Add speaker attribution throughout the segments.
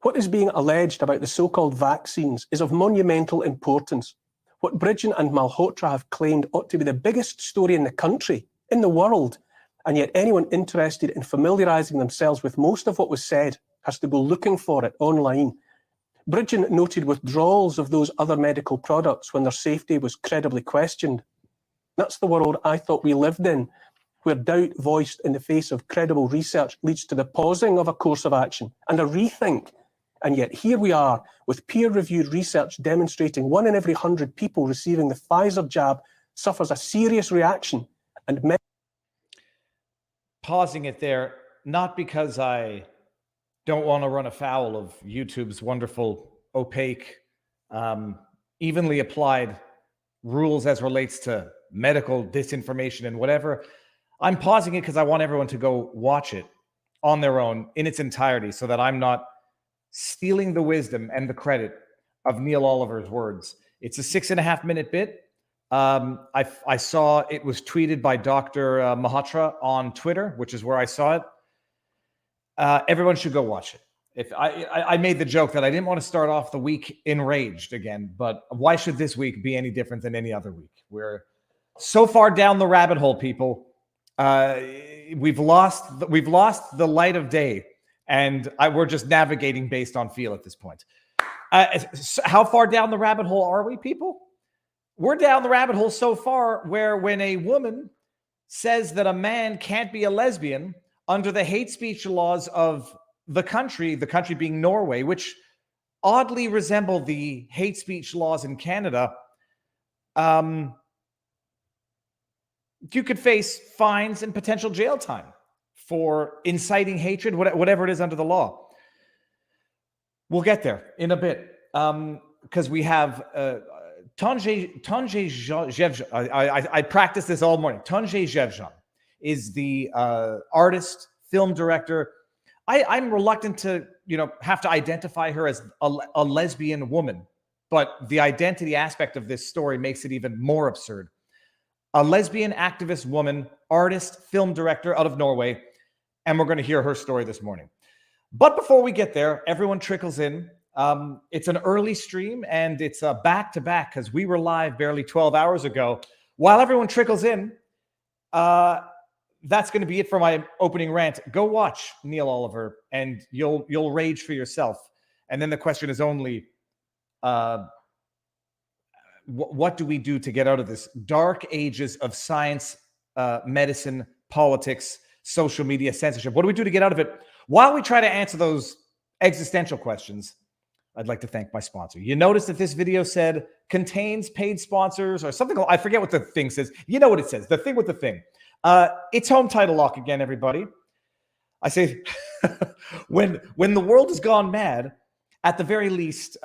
Speaker 1: What is being alleged about the so-called vaccines is of monumental importance. What Bridgen and Malhotra have claimed ought to be the biggest story in the country, in the world, and yet anyone interested in familiarising themselves with most of what was said has to go looking for it online. Bridgen noted withdrawals of those other medical products when their safety was credibly questioned. That's the world I thought we lived in, where doubt voiced in the face of credible research leads to the pausing of a course of action and a rethink. And yet here we are with peer-reviewed research demonstrating 1 in every 100 people receiving the Pfizer jab suffers a serious reaction. And
Speaker 2: pausing it there, not because I don't want to run afoul of YouTube's wonderful, opaque, evenly applied rules as relates to medical disinformation and whatever. I'm pausing it because I want everyone to go watch it on their own in its entirety so that I'm not stealing the wisdom and the credit of Neil Oliver's words. It's a 6.5-minute bit. I saw it was tweeted by Dr. Malhotra on Twitter, which is where I saw it. Everyone should go watch it. If I made the joke that I didn't want to start off the week enraged again, but why should this week be any different than any other week? We're so far down the rabbit hole, people. We've lost the light of day, and we're just navigating based on feel at this point. How far down the rabbit hole are we, people? We're down the rabbit hole so far where when a woman says that a man can't be a lesbian under the hate speech laws of the country being Norway, which oddly resemble the hate speech laws in Canada, you could face fines and potential jail time for inciting hatred, whatever it is under the law. We'll get there in a bit because we have Tonje Gjevjon. I practiced this all morning. Tonje Gjevjon is the artist, film director. I'm reluctant to, have to identify her as a lesbian woman, but the identity aspect of this story makes it even more absurd. A lesbian activist woman, artist, film director out of Norway, and we're going to hear her story this morning. But before we get there, everyone trickles in. It's an early stream, and it's back-to-back because we were live barely 12 hours ago. While everyone trickles in, that's going to be it for my opening rant. Go watch Neil Oliver, and you'll rage for yourself. And then the question is only, what do we do to get out of this dark ages of science, medicine, politics, social media, censorship? What do we do to get out of it? While we try to answer those existential questions, I'd like to thank my sponsor. You notice that this video said contains paid sponsors or something. I forget what the thing says. You know what it says. The thing with the thing. It's home title lock again, everybody. I say when the world has gone mad, at the very least,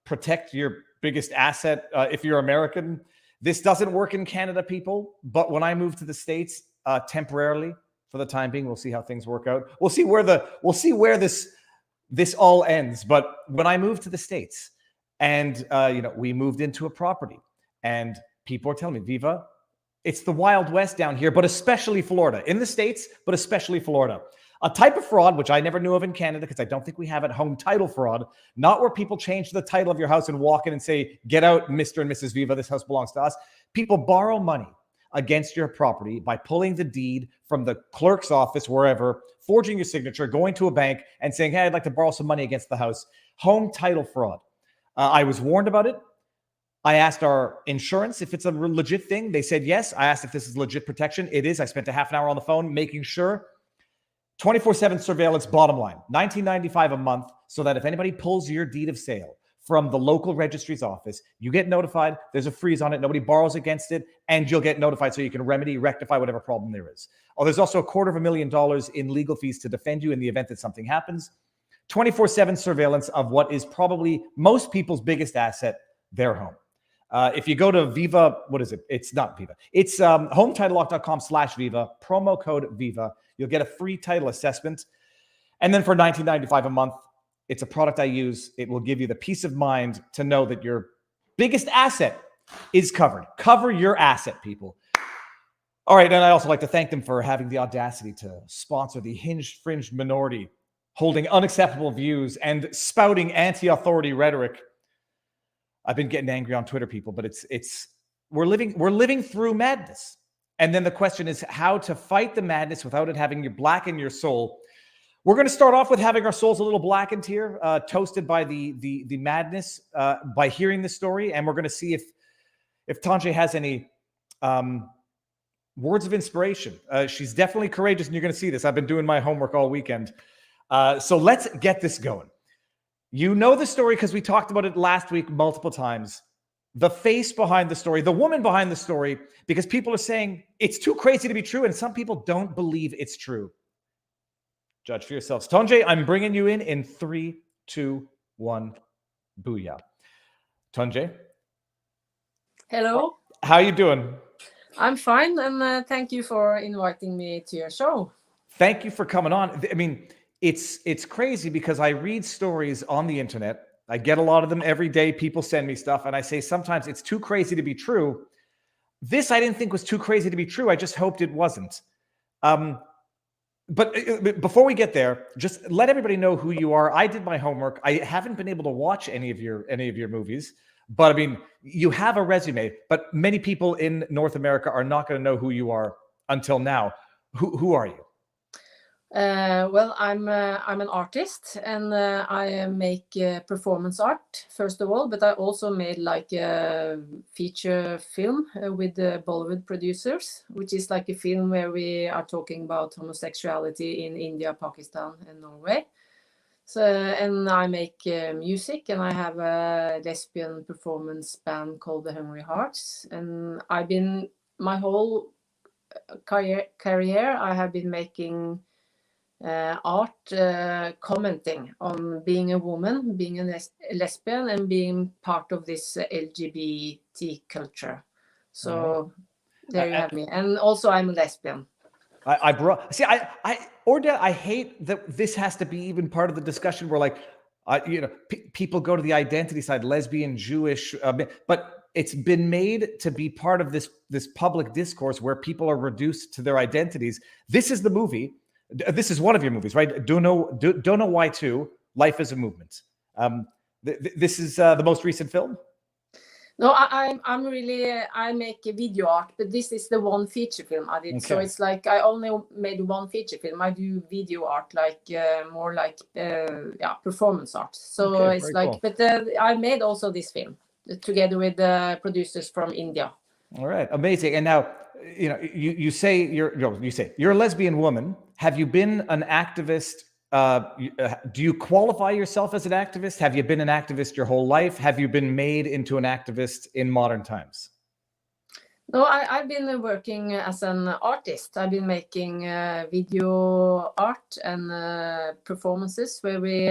Speaker 2: protect your biggest asset. If you're American, this doesn't work in Canada, people. But when I move to the States temporarily, for the time being, we'll see how things work out. We'll see where this all ends. But when I moved to the States, and we moved into a property, and people are telling me, Viva, it's the Wild West down here, but especially Florida. In the States, but especially Florida. A type of fraud, which I never knew of in Canada, because I don't think we have it, home title fraud, not where people change the title of your house and walk in and say, get out, Mr. and Mrs. Viva, this house belongs to us. People borrow money against your property by pulling the deed from the clerk's office, wherever, forging your signature, going to a bank and saying, hey, I'd like to borrow some money against the house. Home title fraud. I was warned about it. I asked our insurance if it's a legit thing. They said yes. I asked if this is legit protection. It is. I spent a half an hour on the phone making sure. 24/7 surveillance, bottom line, $19.95 a month, so that if anybody pulls your deed of sale from the local registry's office, you get notified. There's a freeze on it. Nobody borrows against it, and you'll get notified so you can rectify whatever problem there is. Oh, there's also $250,000 in legal fees to defend you in the event that something happens. 24/7 surveillance of what is probably most people's biggest asset, their home. If you go to Viva, what is it? It's not Viva. It's hometitlelock.com/Viva, promo code Viva. You'll get a free title assessment. And then for $19.95 a month, it's a product I use. It will give you the peace of mind to know that your biggest asset is covered. Cover your asset, people. All right. And I also like to thank them for having the audacity to sponsor the hinged, fringed minority holding unacceptable views and spouting anti-authority rhetoric. I've been getting angry on Twitter, people, but we're living through madness. And then the question is how to fight the madness without it having you blacken your soul. We're going to start off with having our souls a little blackened here, toasted by the madness, by hearing the story. And we're going to see if Tonje has any words of inspiration. She's definitely courageous, and you're going to see this. I've been doing my homework all weekend. So let's get this going. You know the story because we talked about it last week multiple times. The face behind the story, the woman behind the story, because people are saying it's too crazy to be true, and some people don't believe it's true. Judge for yourselves. Tonje, I'm bringing you in 3, 2, 1. Booyah. Tonje.
Speaker 3: Hello.
Speaker 2: How you doing?
Speaker 3: I'm fine, and thank you for inviting me to your show.
Speaker 2: Thank you for coming on. I mean, it's crazy because I read stories on the internet. I get a lot of them every day. People send me stuff, and I say sometimes it's too crazy to be true. This I didn't think was too crazy to be true. I just hoped it wasn't. But before we get there, just let everybody know who you are. I did my homework. I haven't been able to watch any of your movies, but I mean, you have a resume. But many people in North America are not going to know who you are until now. Who are you?
Speaker 3: Well, I'm an artist, and I make performance art first of all, but I also made like a feature film with the Bollywood producers, which is like a film where we are talking about homosexuality in India, Pakistan, and Norway. So, and I make music, and I have a lesbian performance band called the Hungry Hearts, and I've been my whole career I have been making art, commenting on being a woman, being a lesbian, and being part of this LGBT culture. So there you have me. And also I'm a lesbian.
Speaker 2: I hate that this has to be even part of the discussion where, like, people go to the identity side, lesbian, Jewish, but it's been made to be part of this public discourse where people are reduced to their identities. This is the movie. This is one of your movies, right? Don't know why 2. Life is a movement. This is the most recent film.
Speaker 3: No, I'm really I make a video art, but this is the one feature film I did. Okay. So it's like I only made one feature film. I do video art, like more like performance art. So okay, it's like, cool. But I made also this film together with the producers from India.
Speaker 2: All right, amazing. And now, you say you're a lesbian woman. Have you been an activist? Do you qualify yourself as an activist? Have you been an activist your whole life? Have you been made into an activist in modern times?
Speaker 3: No, I've been working as an artist. I've been making video art and performances where we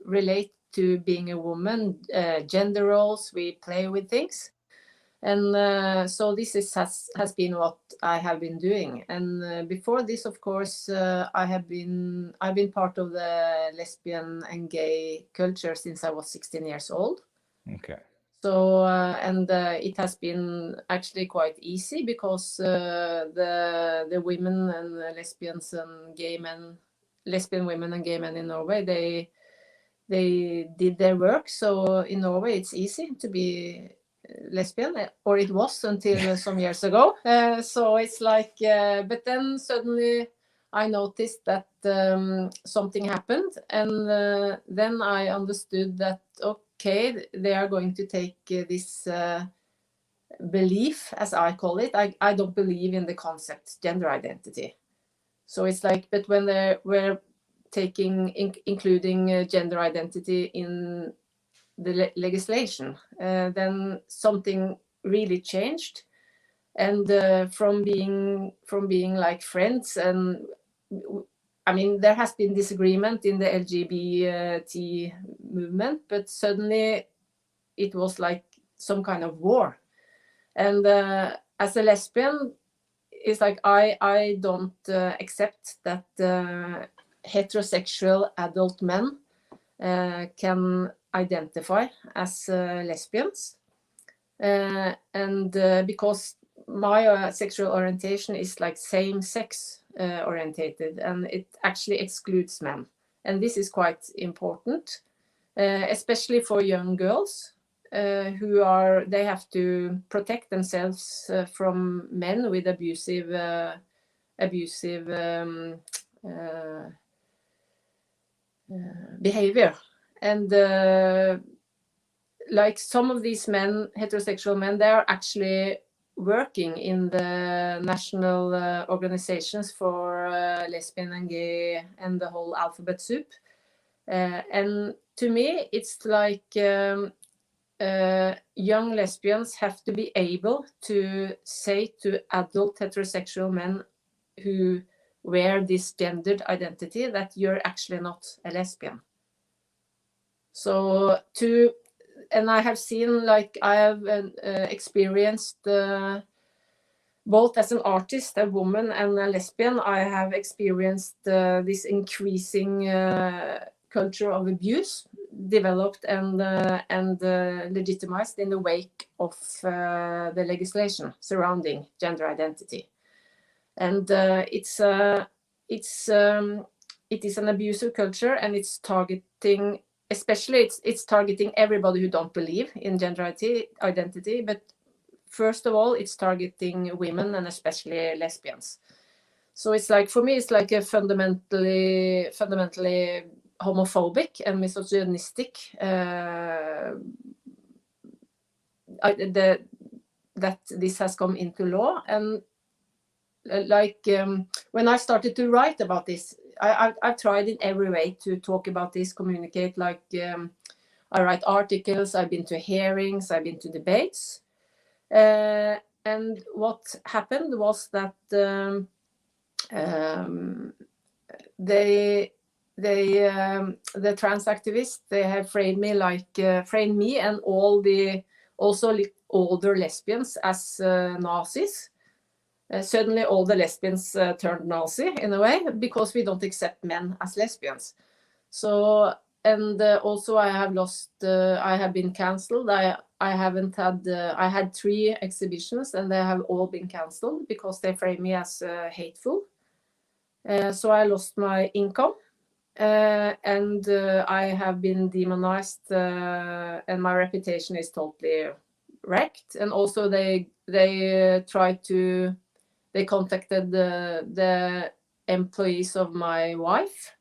Speaker 3: relate to being a woman, gender roles. We play with things. And so this has been what I have been doing. And before this, of course, I've been part of the lesbian and gay culture since I was 16 years old.
Speaker 2: Okay.
Speaker 3: So it has been actually quite easy because the women and the lesbians and gay men, lesbian women and gay men in Norway, they did their work. So in Norway, it's easy to be lesbian, or it was until some years ago. So it's like, but then suddenly I noticed that something happened, and then I understood that, okay, they are going to take this belief, as I call it. I don't believe in the concept gender identity. So it's like, but when they were taking, including gender identity in the legislation, then something really changed, and from being like friends, and I mean there has been disagreement in the LGBT movement, but suddenly it was like some kind of war. And as a lesbian, it's like I don't accept that heterosexual adult men can identify as lesbians, and because my sexual orientation is like same-sex orientated, and it actually excludes men. and this is quite important, especially for young girls they have to protect themselves from men with abusive behavior. And like some of these men, heterosexual men, they are actually working in the national organizations for lesbian and gay and the whole alphabet soup. And to me, it's like young lesbians have to be able to say to adult heterosexual men who wear this gendered identity that you're actually not a lesbian. So and I have seen, like, I have experienced both as an artist, a woman, and a lesbian. I have experienced this increasing culture of abuse developed and legitimized in the wake of the legislation surrounding gender identity. And it is an abusive culture, and it's targeting, especially it's targeting everybody who don't believe in gender identity, but first of all, it's targeting women and especially lesbians. So it's like, for me, it's like a fundamentally homophobic and misogynistic that this has come into law. And when I started to write about this, I've tried in every way to talk about this, communicate, like I write articles, I've been to hearings, I've been to debates. And what happened was that the trans activists, they have framed me and all the also older lesbians as Nazis. Suddenly all the lesbians turned Nazi in a way, because we don't accept men as lesbians. So, and also I have been cancelled. I had 3 exhibitions and they have all been cancelled because they frame me as hateful. So I lost my income and I have been demonized and my reputation is totally wrecked. And also they contacted the employees of my wife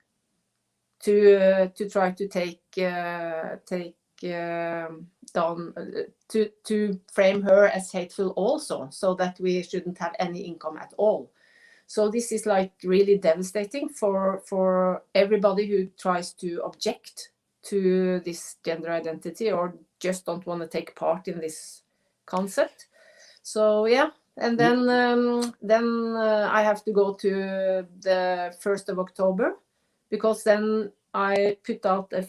Speaker 3: to try to take down, to frame her as hateful also, so that we shouldn't have any income at all. So this is like really devastating for everybody who tries to object to this gender identity or just don't want to take part in this concept. So yeah. And then I have to go to the 1st of October, because then I put out a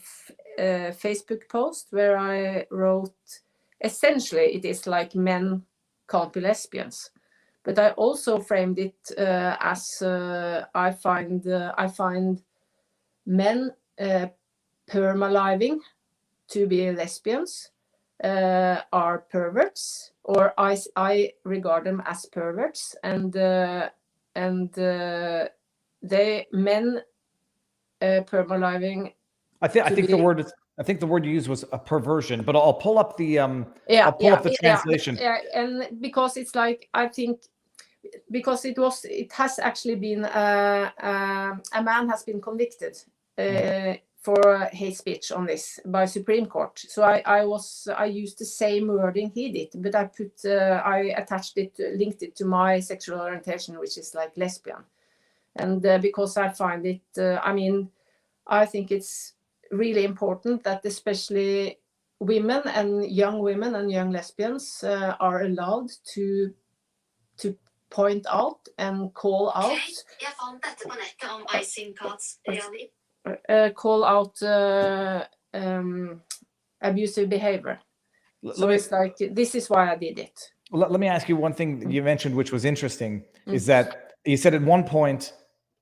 Speaker 3: Facebook post where I wrote, essentially it is like men can't be lesbians. But I also framed it as I find men permaliving to be lesbians are perverts, or I regard them as perverts, and they men permaliving.
Speaker 2: I think the word you used was a perversion, but I'll pull up the translation.
Speaker 3: Yeah, and because it's like, I think because it has actually been a man has been convicted for hate speech on this by Supreme Court. So I used the same wording he did, but I attached it, linked it to my sexual orientation, which is like lesbian. And because I find it, I think it's really important that especially women and young lesbians are allowed to point out and call out. Call out abusive behavior. So it's like, this is why I did it.
Speaker 2: Let me ask you one thing that you mentioned, which was interesting, is that you said at one point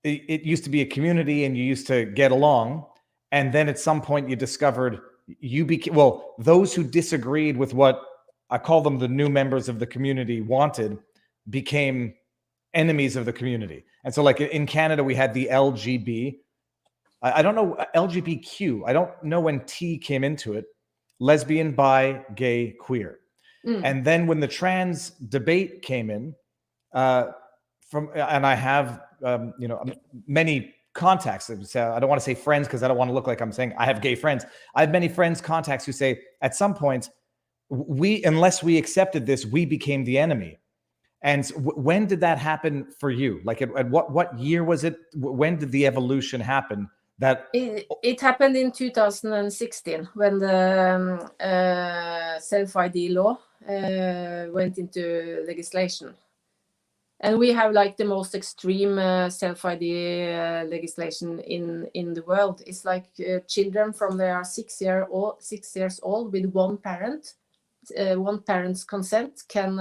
Speaker 2: it used to be a community and you used to get along, and then at some point you discovered those who disagreed with what I call them the new members of the community wanted became enemies of the community. And so like in Canada we had the LGB I don't know LGBTQ. I don't know when T came into it. Lesbian, bi, gay, queer. And then when the trans debate came in, and I have many contacts. I don't want to say friends because I don't want to look like I'm saying I have gay friends. I have many friends, contacts who say at some point, unless we accepted this, we became the enemy. And when did that happen for you? Like at what year was it? When did the evolution happen? That
Speaker 3: it happened in 2016 when the self-ID law went into legislation. And we have like the most extreme self-ID legislation in the world. It's like children from they are 6 years old with one parent's consent can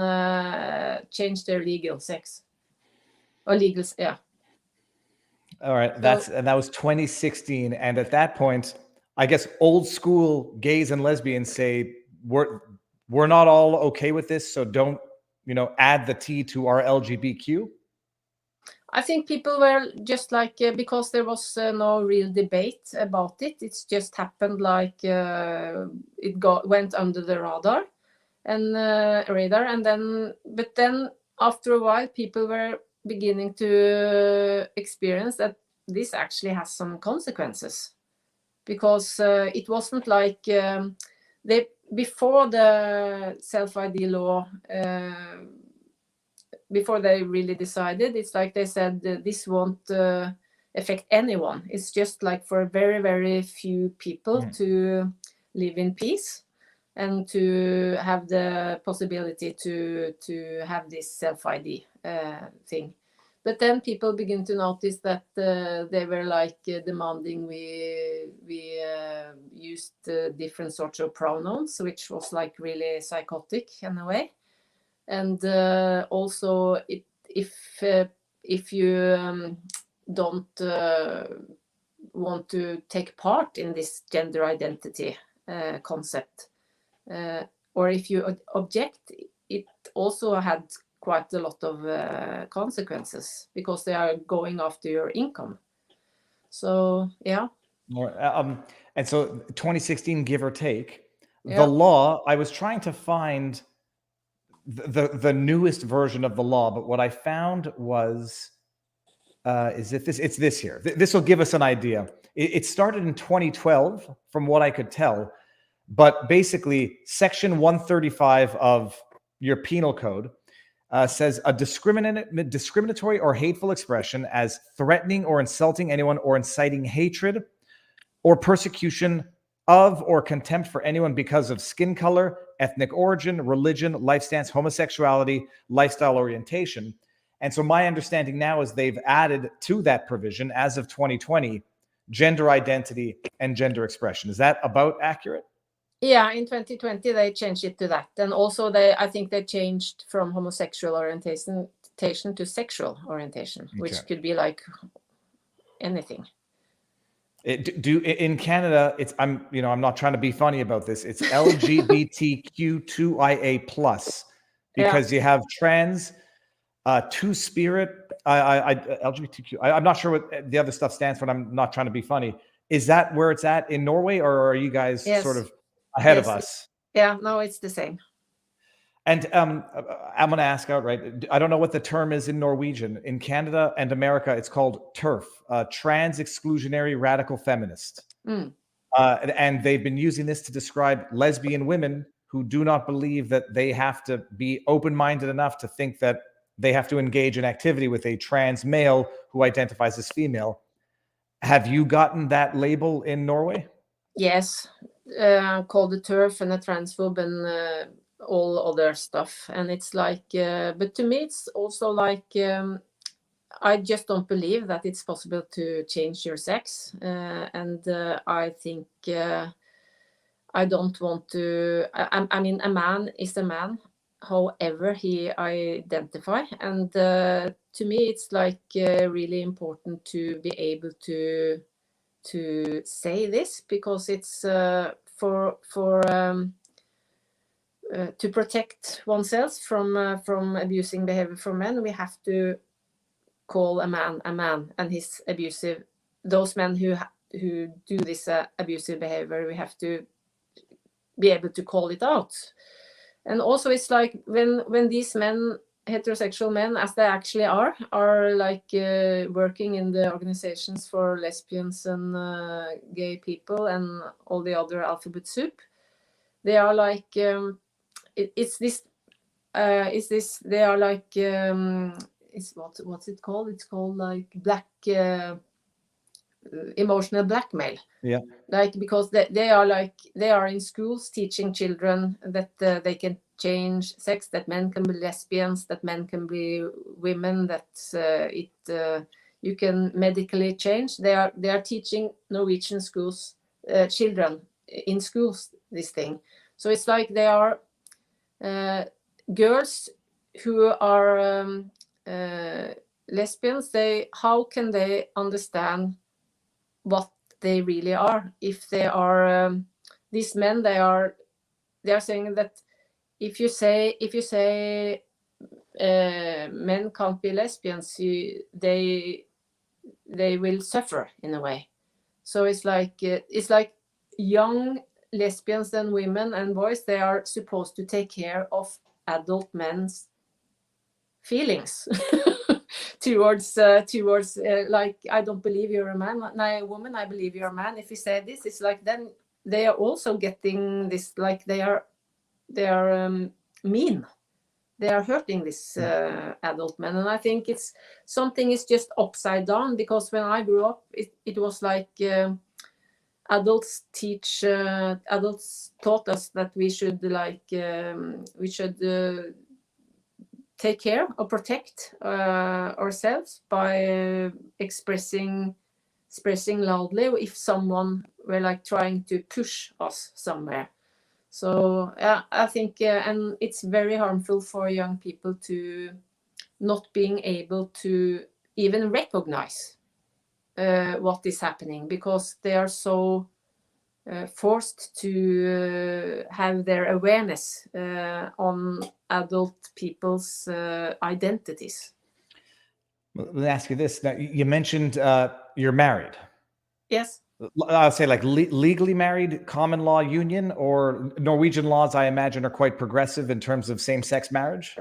Speaker 3: change their legal sex or legal, yeah.
Speaker 2: All right, and that was 2016, and at that point, I guess old school gays and lesbians say we're not all okay with this, so don't add the T to our LGBTQ.
Speaker 3: I think people were just like because there was no real debate about it. It's just happened like went under the radar, and then after a while, people were beginning to experience that this actually has some consequences, because it wasn't like before the self-ID law, before they really decided, it's like they said this won't affect anyone. It's just like for very, very few people to live in peace and to have the possibility to have this self-ID thing. But then people begin to notice that they were like demanding we used different sorts of pronouns, which was like really psychotic in a way. And also, if you don't want to take part in this gender identity concept, or if you object, it also had quite a lot of consequences, because they are going after your income. So yeah.
Speaker 2: And so 2016, give or take,
Speaker 3: Yeah.
Speaker 2: the law, I was trying to find the newest version of the law, but what I found was it's this here. This will give us an idea. It started in 2012 from what I could tell, but basically section 135 of your penal code says a discriminatory or hateful expression as threatening or insulting anyone or inciting hatred or persecution of or contempt for anyone because of skin color, ethnic origin, religion, life stance, homosexuality, lifestyle orientation. And so my understanding now is they've added to that provision as of 2020, gender identity and gender expression. Is that about accurate?
Speaker 3: Yeah, in 2020 they changed it to that, and also I think they changed from homosexual orientation to sexual orientation, which could be like anything.
Speaker 2: In Canada, I'm not trying to be funny about this. It's LGBTQ2IA+, because you have trans, two-spirit, LGBTQ. I'm not sure what the other stuff stands for, and I'm not trying to be funny. Is that where it's at in Norway, or are you guys sort of ahead of us?
Speaker 3: Yeah, no, it's the same.
Speaker 2: And I'm going to ask outright, I don't know what the term is in Norwegian. In Canada and America, it's called TERF, Trans Exclusionary Radical Feminist. And they've been using this to describe lesbian women who do not believe that they have to be open-minded enough to think that they have to engage in activity with a trans male who identifies as female. Have you gotten that label in Norway?
Speaker 3: Yes, called the TERF and a transphobe and all other stuff. And it's like, but to me, it's also like, I just don't believe that it's possible to change your sex. And I think I don't want to, I mean, a man is a man, however he identify. And to me, it's like really important to be able to say this, because it's to protect oneself from abusing behavior from men. We have to call a man, and his abusive, those men who do this abusive behavior, we have to be able to call it out. And also it's like when these men, heterosexual men, as they actually are like working in the organizations for lesbians and gay people and all the other alphabet soup, they are like they are like it's what's it called? It's called like black emotional blackmail.
Speaker 2: Yeah.
Speaker 3: Like because they are in schools teaching children that they can change sex, that men can be lesbians, that men can be women, that you can medically change. They are teaching Norwegian schools children in schools this thing. So it's like they are girls who are lesbians. How can they understand what they really are if they are these men? They are saying that if you say men can't be lesbians, they will suffer in a way. So it's like young lesbians and women and boys, they are supposed to take care of adult men's feelings towards like, I don't believe you're a man, a woman, I believe you're a man. If you say this, it's like then they are also getting this, like they are mean. They are hurting this adult men. And I think it's something is just upside down, because when I grew up, it was like adults taught us that we should take care or protect ourselves by expressing loudly if someone were like trying to push us somewhere. So I think and it's very harmful for young people to not being able to even recognize what is happening, because they are so forced to have their awareness on adult people's identities.
Speaker 2: Let me ask you this. Now, you mentioned you're married.
Speaker 3: Yes.
Speaker 2: I'll say like legally married, common law union, or Norwegian laws, I imagine, are quite progressive in terms of same-sex marriage?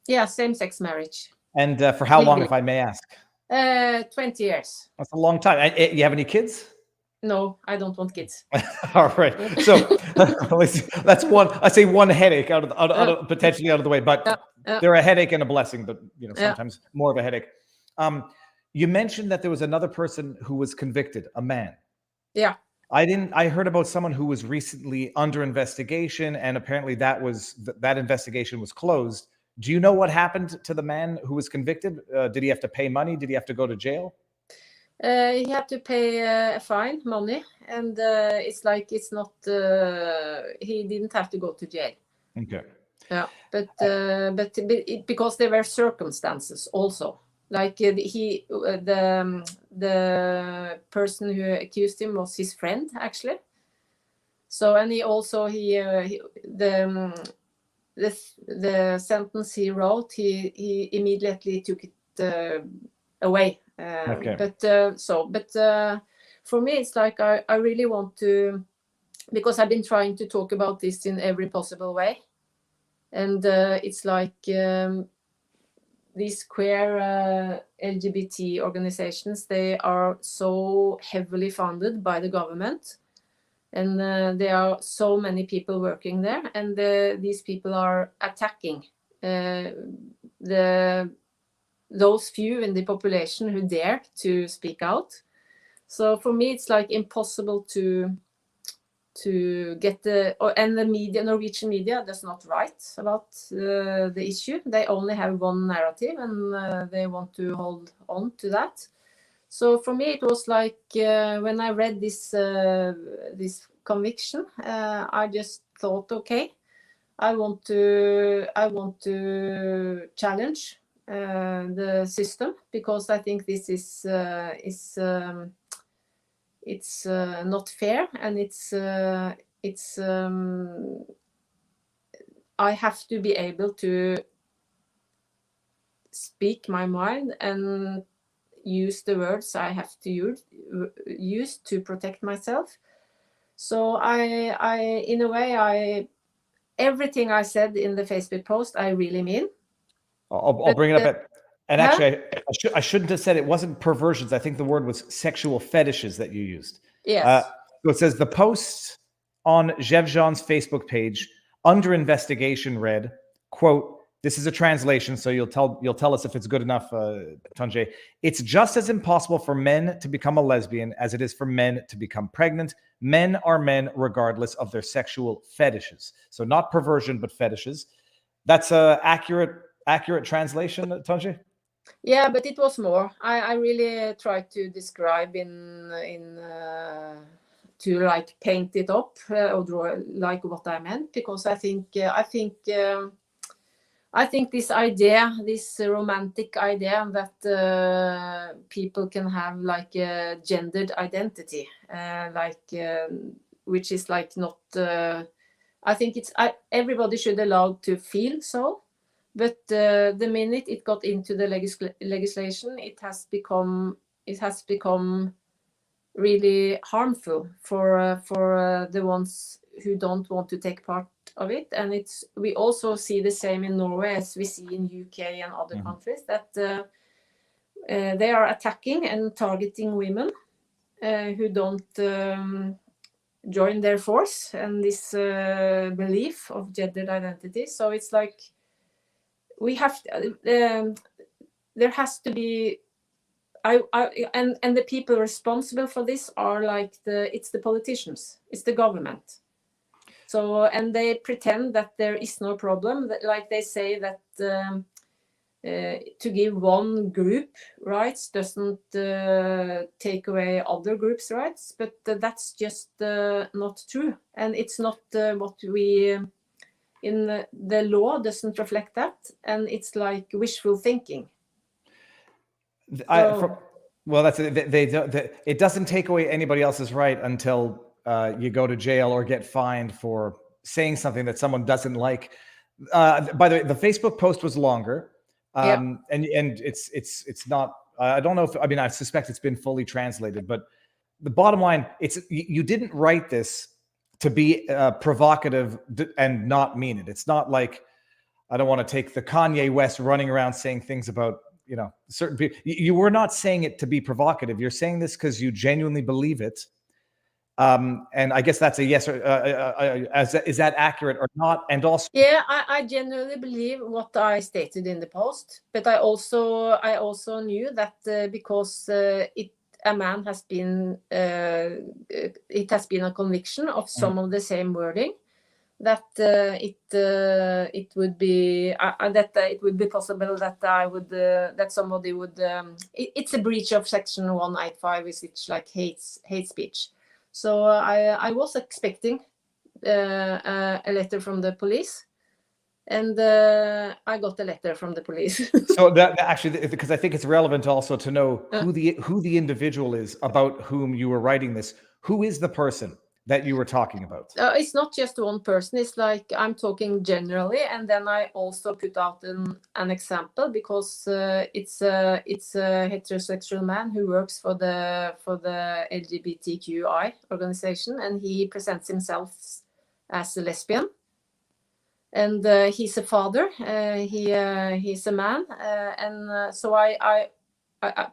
Speaker 3: Yeah, same-sex marriage.
Speaker 2: And for how long, if I may ask?
Speaker 3: 20 years.
Speaker 2: That's a long time. You have any kids?
Speaker 3: No, I don't want kids.
Speaker 2: All right. So that's one, I say one headache out of potentially out of the way, but they're a headache and a blessing, but sometimes more of a headache. You mentioned that there was another person who was convicted, a man.
Speaker 3: Yeah.
Speaker 2: I heard about someone who was recently under investigation, and apparently that investigation was closed. Do you know what happened to the man who was convicted? Did he have to pay money? Did he have to go to jail?
Speaker 3: He had to pay a fine, money, and it's like it's not. He didn't have to go to jail.
Speaker 2: Okay.
Speaker 3: Yeah, but because there were circumstances also. Like the person who accused him was his friend, actually. So, and the sentence he wrote, he immediately took it away.
Speaker 2: Okay.
Speaker 3: But for me, it's like I really want to, because I've been trying to talk about this in every possible way, and it's like these queer LGBT organizations, they are so heavily funded by the government, and there are so many people working there, and these people are attacking those few in the population who dare to speak out. So for me, it's like impossible to get and the media, Norwegian media, does not write about the issue. They only have one narrative, and they want to hold on to that. So for me, it was like when I read this conviction, I just thought, okay, I want to challenge the system, because I think this is it's not fair, and it's I have to be able to speak my mind, and use the words I have to use to protect myself. So I in a way, everything I said in the Facebook post, I really mean.
Speaker 2: I'll bring it up and
Speaker 3: huh?
Speaker 2: actually, I shouldn't have said it wasn't perversions. I think the word was sexual fetishes that you used.
Speaker 3: Yes.
Speaker 2: So it says the post on Gjevjon's Facebook page under investigation read, quote, this is a translation, so you'll tell us if it's good enough, Tonje. It's just as impossible for men to become a lesbian as it is for men to become pregnant. Men are men regardless of their sexual fetishes. So not perversion, but fetishes. That's a accurate translation, Tonje?
Speaker 3: Yeah, but it was more. I really tried to describe to like paint it up or draw like what I meant, because I think this idea, this romantic idea that people can have like a gendered identity, which is like not. I think everybody should allow to feel so, but the minute it got into the legislation, it has become really harmful for the ones who don't want to take part of it. And we also see the same in Norway as we see in UK and other countries, that they are attacking and targeting women who don't join their force and this belief of gendered identity. So it's like we have there has to be and the people responsible for this are like it's the politicians, it's the government. So, and they pretend that there is no problem. Like they say that to give one group rights doesn't take away other groups' rights, but that's just not true. And it's not what we in the law doesn't reflect that, and it's like wishful thinking.
Speaker 2: Well, that's it doesn't take away anybody else's right until you go to jail or get fined for saying something that someone doesn't like. By the way, the Facebook post was longer, and it's not. I don't know if I suspect it's been fully translated, but the bottom line, you didn't write this to be provocative and not mean it. It's not like, I don't want to take the Kanye West running around saying things about certain people. You were not saying it to be provocative. You're saying this because you genuinely believe it. And I guess that's a yes. Is that accurate or not? And also,
Speaker 3: yeah, I genuinely believe what I stated in the post, but I also knew that because a man has been, it has been a conviction of some of the same wording, that it would be possible that somebody would. It's a breach of Section 185, which is like hate speech. So I was expecting a letter from the police, and I got a letter from the police.
Speaker 2: So that actually, because I think it's relevant also to know who the individual is about whom you were writing this. Who is the person that you were talking about?
Speaker 3: It's not just one person. It's like I'm talking generally, and then I also put out an example, because it's a heterosexual man who works for the LGBTQI organization, and he presents himself as a lesbian, and he's a father. He's a man, and so I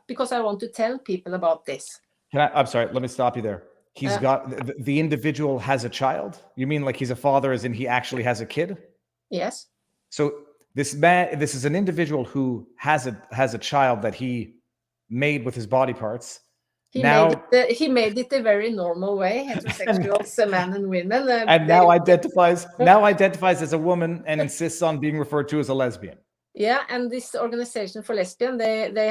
Speaker 3: because I want to tell people about this.
Speaker 2: I'm sorry. Let me stop you there. He's got the individual has a child. You mean like he's a father, as in he actually has a kid?
Speaker 3: Yes.
Speaker 2: So this is an individual who has a child that he made with his body parts.
Speaker 3: He made it a very normal way, heterosexuals, men and women.
Speaker 2: And now identifies as a woman and insists on being referred to as a lesbian.
Speaker 3: Yeah, and this organization for lesbian, they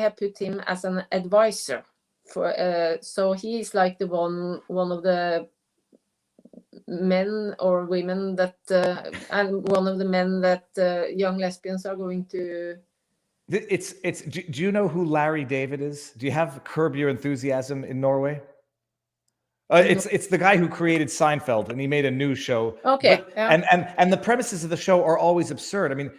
Speaker 3: have put him as an advisor. So he is like one of the men or women that and one of the men that young lesbians are going to.
Speaker 2: Do you know who Larry David is? Do you have Curb Your Enthusiasm in Norway? It's the guy who created Seinfeld, and he made a new show.
Speaker 3: Okay.
Speaker 2: And the premises of the show are always absurd. I mean,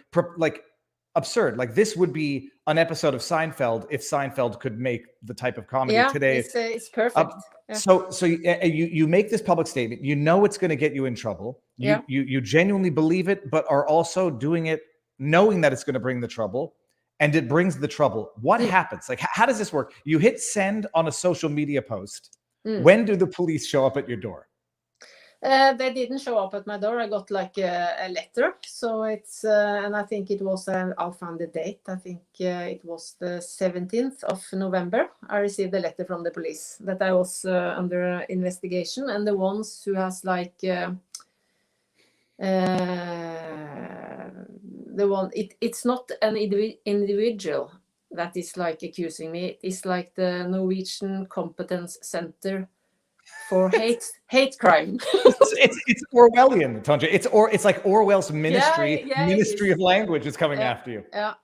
Speaker 2: absurd. Like this would be an episode of Seinfeld if Seinfeld could make the type of comedy
Speaker 3: Yeah,
Speaker 2: today.
Speaker 3: it's perfect. Yeah.
Speaker 2: So you make this public statement. You know it's going to get you in trouble. You genuinely believe it, but are also doing it knowing that it's going to bring the trouble, and it brings the trouble. What happens? Like, how does this work? You hit send on a social media post. When do the police show up at your door?
Speaker 3: They didn't show up at my door. I got like a letter. So it's, and I think it was, I'll find the date. I think it was the 17th of November. I received a letter from the police that I was under investigation. And the ones who has like, the one, it's not an individual that is like accusing me. It's like the Norwegian Competence Center for hate crime.
Speaker 2: it's Orwellian, Tonje. It's like Orwell's ministry
Speaker 3: it
Speaker 2: of language is coming after you.
Speaker 3: Yeah.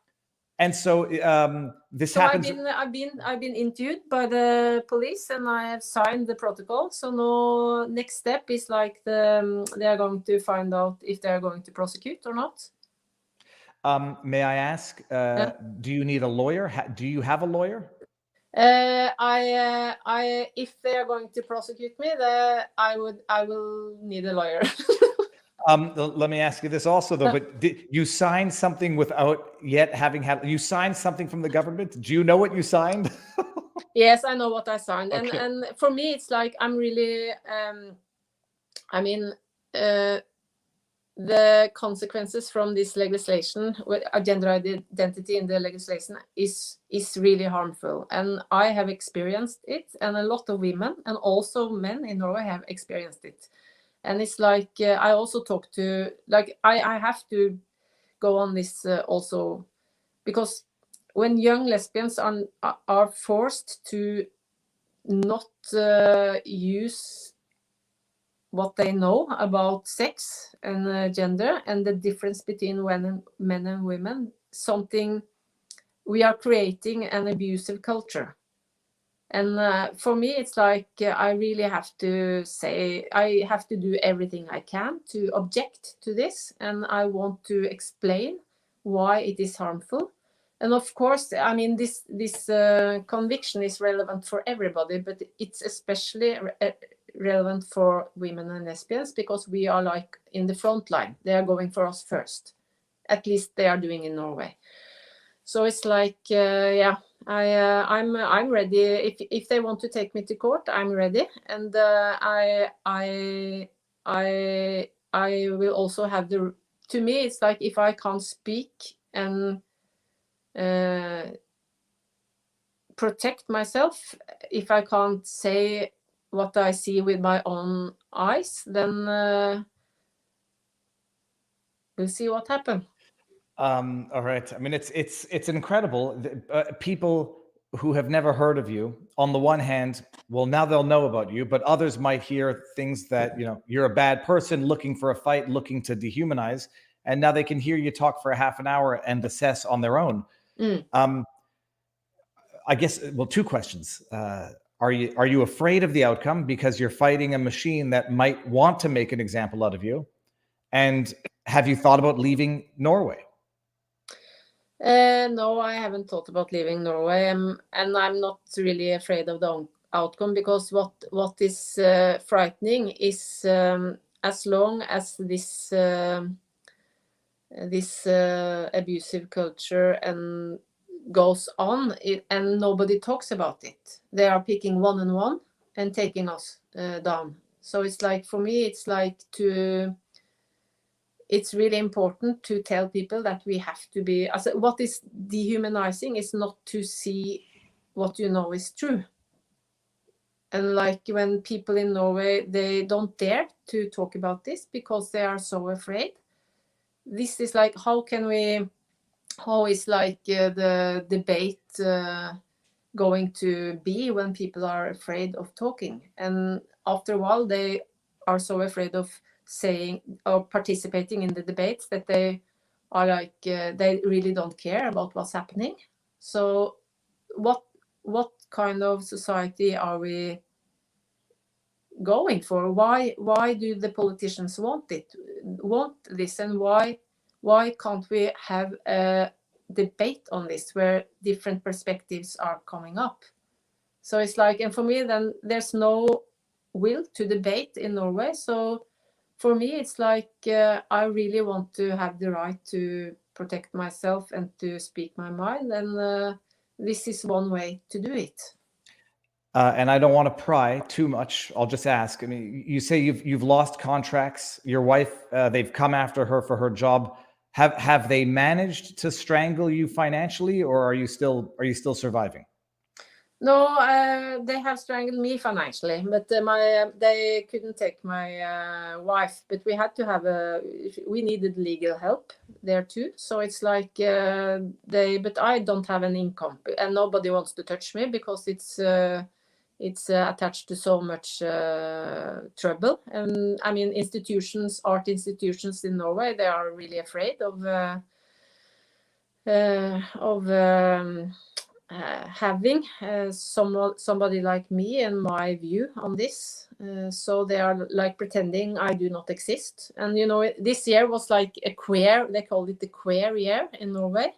Speaker 2: And so this happens.
Speaker 3: I've been interviewed by the police and I have signed the protocol. So now next step is like they are going to find out if they are going to prosecute or not.
Speaker 2: May I ask? Do you need a lawyer? Do you have a lawyer?
Speaker 3: If they are going to prosecute me, I will need a lawyer.
Speaker 2: Let me ask you this also, though. But did you sign something without yet having had? You signed something from the government. Do you know what you signed?
Speaker 3: Yes, I know what I signed,
Speaker 2: Okay.
Speaker 3: and for me, it's like I'm really. The consequences from this legislation with a gender identity in the legislation is really harmful, and I have experienced it, and a lot of women and also men in Norway have experienced it. And it's like I also talk to, like I have to go on this also, because when young lesbians are forced to not use what they know about sex and gender and the difference between men and women, we are creating an abusive culture. And for me, it's like I really have to say, I have to do everything I can to object to this. And I want to explain why it is harmful. And of course, I mean, this conviction is relevant for everybody, but it's especially relevant for women and lesbians because we are like in the front line. They are going for us first. At least they are doing in Norway. So it's like, I'm ready. If they want to take me to court, I'm ready, and I will also have the. To me, it's like if I can't speak and protect myself, if I can't say what I see with my own eyes, then we'll see what happens.
Speaker 2: All right. I mean, it's incredible. People who have never heard of you, on the one hand, well, now they'll know about you, but others might hear things that, you're a bad person looking for a fight, looking to dehumanize, and now they can hear you talk for a half an hour and assess on their own. I guess, well, two questions. Are you afraid of the outcome because you're fighting a machine that might want to make an example out of you? And have you thought about leaving Norway?
Speaker 3: No, I haven't thought about leaving Norway, and I'm not really afraid of the outcome, because what is frightening is as long as this abusive culture and goes on, and nobody talks about it. They are picking one and one and taking us down. So it's like, for me, it's like it's really important to tell people that we have to be, what is dehumanizing is not to see what you know is true. And like when people in Norway, they don't dare to talk about this because they are so afraid. This is like, how is like the debate going to be when people are afraid of talking? And after a while, they are so afraid of saying or participating in the debates that they are like, they really don't care about what's happening. So what kind of society are we going for? Why do the politicians want this, and why can't we have a debate on this where different perspectives are coming up. So it's like, and for me, then there's no will to debate in Norway. So for me, it's like I really want to have the right to protect myself and to speak my mind. And this is one way to do it.
Speaker 2: And I don't want to pry too much. I'll just ask. I mean, you say you've lost contracts. Your wife, they've come after her for her job. Have they managed to strangle you financially, or are you still surviving?
Speaker 3: No, they have strangled me financially, but they couldn't take my wife. But we had to have we needed legal help there too. So it's like but I don't have an income, and nobody wants to touch me because it's attached to so much trouble. And I mean, art institutions in Norway, they are really afraid of having somebody like me and my view on this. So they are like pretending I do not exist. And you know, this year was like they called it the queer year in Norway.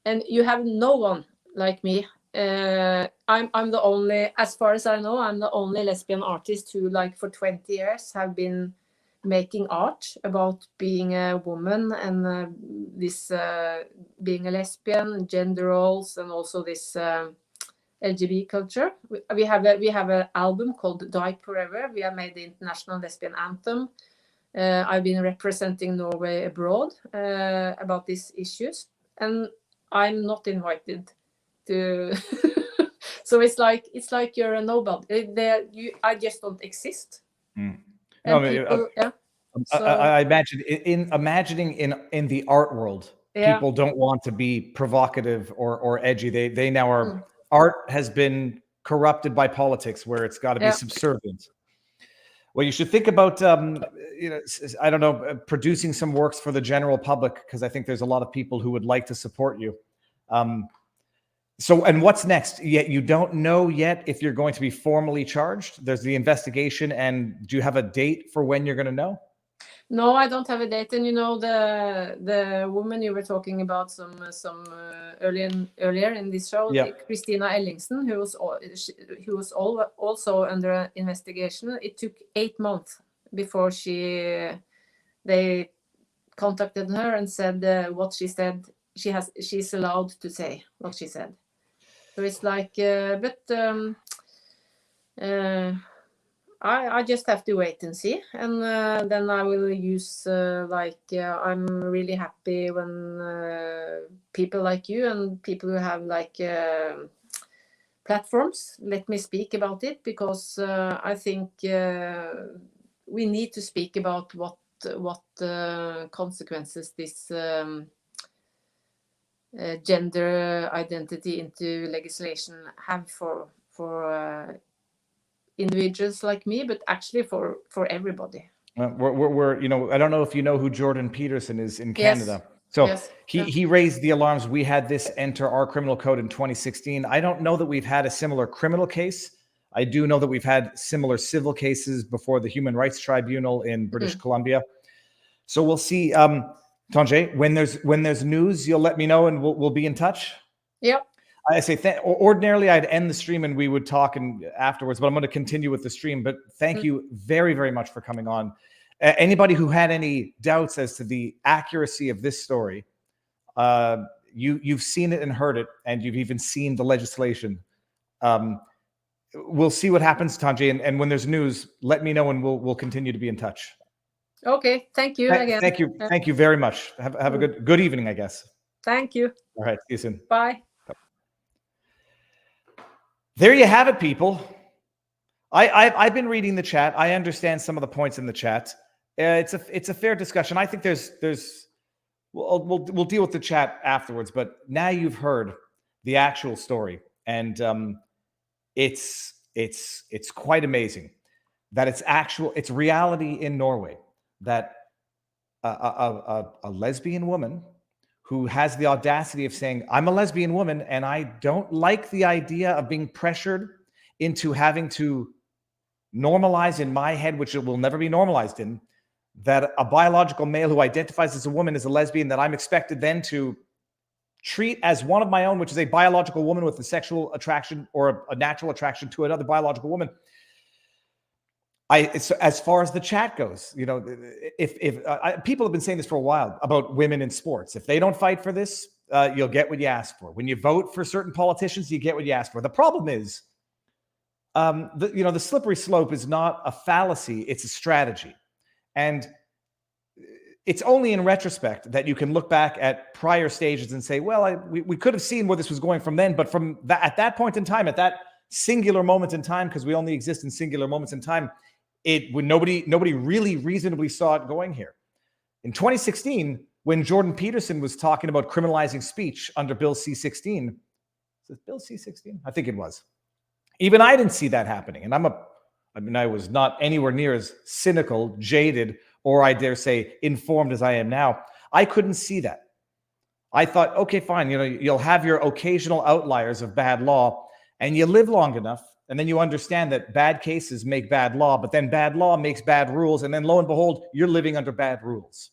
Speaker 3: And you have no one like me. I'm the only, as far as I know, I'm the only lesbian artist who, like, for 20 years have been making art about being a woman and this being a lesbian, gender roles, and also this LGBT culture. We have an album called Die Forever. We have made the international lesbian anthem. I've been representing Norway abroad about these issues, and I'm not invited to. So it's like you're a nobody. I just don't exist.
Speaker 2: Mm.
Speaker 3: No,
Speaker 2: people,
Speaker 3: yeah. So,
Speaker 2: I imagine imagining in the art world,
Speaker 3: yeah.
Speaker 2: People don't want to be provocative or edgy. They now are. Art has been corrupted by politics, where it's got to be subservient. Well, you should think about, I don't know, producing some works for the general public, because I think there's a lot of people who would like to support you. So, and what's next? Yet you don't know yet if you're going to be formally charged. There's the investigation, and do you have a date for when you're going to know?
Speaker 3: No, I don't have a date. And you know, the woman you were talking about some earlier in this show, Christina Ellingsen, who was also under investigation. It took 8 months before they contacted her and said what she said. She's allowed to say what she said. So it's like, I just have to wait and see, and then I will use I'm really happy when people like you and people who have like platforms let me speak about it, because I think we need to speak about what consequences this gender identity into legislation have for individuals like me, but actually for everybody.
Speaker 2: We're I don't know if you know who Jordan Peterson is in Canada. Yes. So he raised the alarms. We had this enter our criminal code in 2016. I don't know that we've had a similar criminal case. I do know that we've had similar civil cases before the Human Rights Tribunal in British Columbia. So we'll see. Tonje, when there's news, you'll let me know, and we'll be in touch.
Speaker 3: Yep.
Speaker 2: I say ordinarily I'd end the stream and we would talk afterwards, but I'm going to continue with the stream. But thank you very, very much for coming on. Anybody who had any doubts as to the accuracy of this story, you've seen it and heard it, and you've even seen the legislation. We'll see what happens, Tonje, and when there's news, let me know, and we'll continue to be in touch.
Speaker 3: Okay, thank you again.
Speaker 2: Thank you very much. Have a good evening, I guess.
Speaker 3: Thank you.
Speaker 2: All right, see you soon.
Speaker 3: Bye.
Speaker 2: There you have it, people. I've been reading the chat. I understand some of the points in the chat. It's a fair discussion. I think we'll deal with the chat afterwards. But now you've heard the actual story, and it's quite amazing that it's reality in Norway, that a lesbian woman who has the audacity of saying, I'm a lesbian woman and I don't like the idea of being pressured into having to normalize in my head, which it will never be normalized in, that a biological male who identifies as a woman is a lesbian, that I'm expected then to treat as one of my own, which is a biological woman with a sexual attraction or a natural attraction to another biological woman. As far as the chat goes, you know, if people have been saying this for a while about women in sports, if they don't fight for this, you'll get what you ask for. When you vote for certain politicians, you get what you ask for. The problem is, the slippery slope is not a fallacy; it's a strategy, and it's only in retrospect that you can look back at prior stages and say, well, we could have seen where this was going from then, but from at that point in time, at that singular moment in time, because we only exist in singular moments in time, nobody really reasonably saw it going here. In 2016, when Jordan Peterson was talking about criminalizing speech under Bill C-16, is it Bill C-16? I think it was. Even I didn't see that happening. And I was not anywhere near as cynical, jaded, or I dare say informed as I am now. I couldn't see that. I thought, okay, fine, you'll have your occasional outliers of bad law, and you live long enough, and then you understand that bad cases make bad law, but then bad law makes bad rules, and then lo and behold, you're living under bad rules.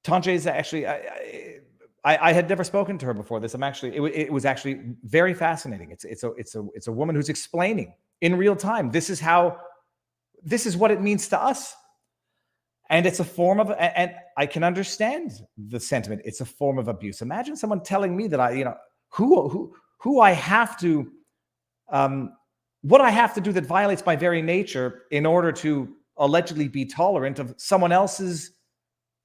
Speaker 2: Tonje is actually, I had never spoken to her before this. It was actually very fascinating. It's a woman who's explaining in real time. This is what it means to us. And it's a form of, and I can understand the sentiment. It's a form of abuse. Imagine someone telling me that who I have to, what I have to do that violates my very nature in order to allegedly be tolerant of someone else's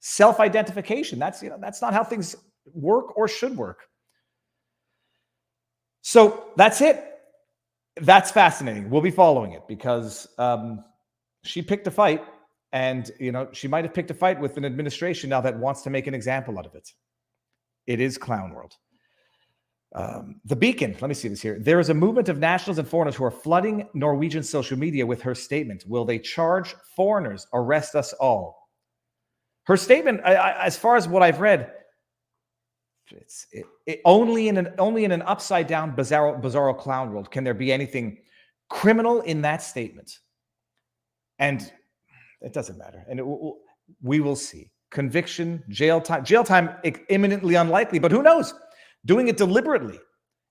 Speaker 2: self-identification. That's not how things work or should work. So that's it. That's fascinating. We'll be following it because she picked a fight, and she might have picked a fight with an administration now that wants to make an example out of it. It is clown world. The Beacon, let me see this here. There is a movement of nationals and foreigners who are flooding Norwegian social media with her statement. Will they charge foreigners? Arrest us all. Her statement, as far as what I've read, only in an upside down, bizarro clown world can there be anything criminal in that statement. And it doesn't matter. And we will see. Conviction, jail time, imminently unlikely, but who knows? Doing it deliberately.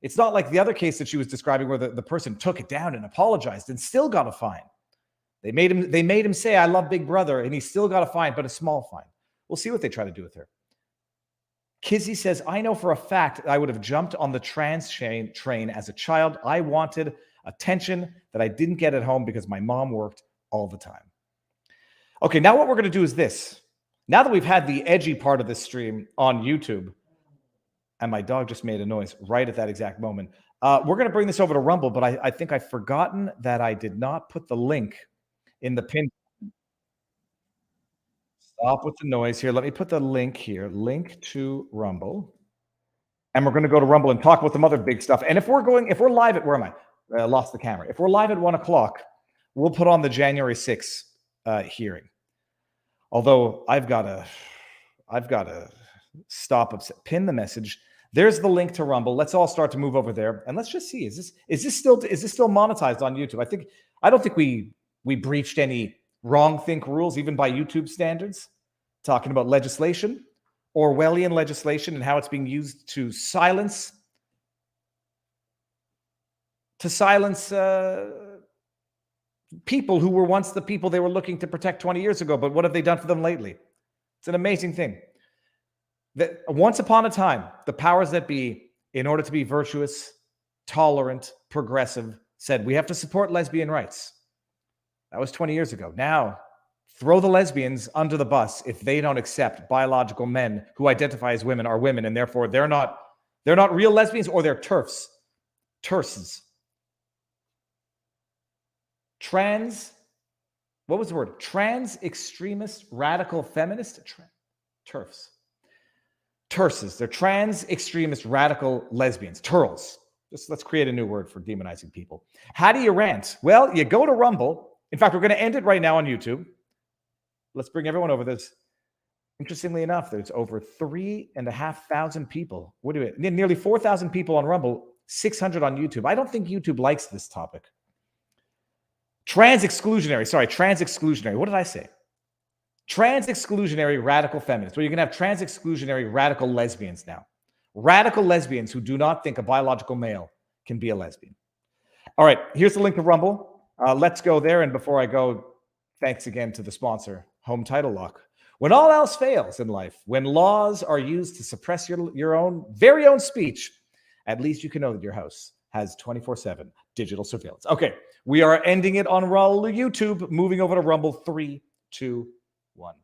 Speaker 2: It's not like the other case that she was describing where the person took it down and apologized and still got a fine. They made him say, I love Big Brother, and he still got a fine, but a small fine. We'll see what they try to do with her. Kizzy says, I know for a fact I would have jumped on the trans train as a child. I wanted attention that I didn't get at home because my mom worked all the time. Okay, now what we're going to do is this. Now that we've had the edgy part of this stream on YouTube, and my dog just made a noise right at that exact moment, we're going to bring this over to Rumble, but I think I've forgotten that I did not put the link in the pin. Stop with the noise here. Let me put the link here. Link to Rumble. And we're going to go to Rumble and talk about some other big stuff. And if we're live at, where am I? Lost the camera. If we're live at 1 o'clock, we'll put on the January 6th hearing. Although I've got to stop, pin the message. There's the link to Rumble. Let's all start to move over there. And let's just see, is this still monetized on YouTube? I don't think we breached any wrong think rules, even by YouTube standards, talking about legislation, Orwellian legislation, and how it's being used to silence people who were once the people they were looking to protect 20 years ago. But what have they done for them lately? It's an amazing thing. That once upon a time, the powers that be, in order to be virtuous, tolerant, progressive, said we have to support lesbian rights. That was 20 years ago. Now, throw the lesbians under the bus if they don't accept biological men who identify as women are women, and therefore they're not real lesbians, or they're TERFs. What was the word? Trans extremist radical feminist? TERFs. TERFs. They're trans extremist radical lesbians. TERLs. Let's create a new word for demonizing people. How do you rant? Well, you go to Rumble. In fact, we're going to end it right now on YouTube. Let's bring everyone over this. Interestingly enough, there's over 3,500 people. Nearly 4,000 people on Rumble, 600 on YouTube. I don't think YouTube likes this topic. Trans exclusionary. What did I say? Trans exclusionary radical feminists. Well, you're going to have trans exclusionary radical lesbians now. Radical lesbians who do not think a biological male can be a lesbian. All right, here's the link to Rumble. Let's go there. And before I go, thanks again to the sponsor, Home Title Lock. When all else fails in life, when laws are used to suppress your own very own speech, at least you can know that your house has 24/7 digital surveillance. Okay, we are ending it on YouTube, moving over to Rumble. 3, 2, 1.